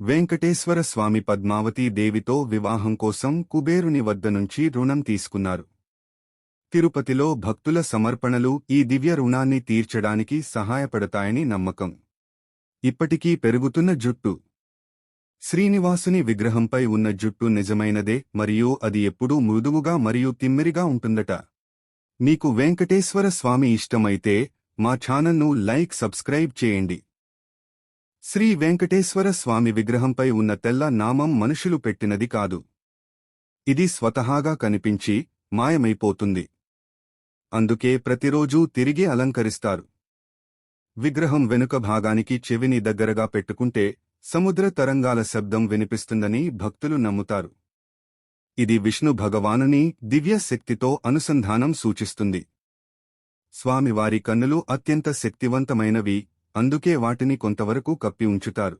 వెంకటేశ్వర స్వామి పద్మావతీ దేవితో వివాహం కోసం కుబేరుని వద్ద నుంచి రుణం తీసుకున్నారు. తిరుపతిలో భక్తుల సమర్పణలు ఈ దివ్య రుణాన్ని తీర్చడానికి సహాయపడతాయని నమ్మకం. ఇప్పటికీ పెరుగుతున్న జుట్టు. శ్రీనివాసుని విగ్రహంపై ఉన్న జుట్టు నిజమైనదే మరియు అది ఎప్పుడూ మృదువుగా మరియు తిమ్మిరిగా ఉంటుందట. మీకు వెంకటేశ్వర స్వామి ఇష్టమైతే మా ఛానల్ను సబ్స్క్రైబ్ చేయండి. శ్రీ వెంకటేశ్వర స్వామి విగ్రహంపై ఉన్న తెల్ల నామం మనుషులు పెట్టినది కాదు. ఇది స్వతహాగా కనిపించి మాయమైపోతుంది. అందుకే ప్రతిరోజూ తిరిగి అలంకరిస్తారు. విగ్రహం వెనుక భాగానికి చెవిని దగ్గరగా పెట్టుకుంటే సముద్ర తరంగాల శబ్దం వినిపిస్తుందని భక్తులు నమ్ముతారు. ఇది విష్ణు భగవానుని దివ్య శక్తితో అనుసంధానం సూచిస్తుంది. స్వామివారి కన్నులు అత్యంత శక్తివంతమైనవి, అందుకే వాటిని కొంతవరకు కప్పి ఉంచుతారు.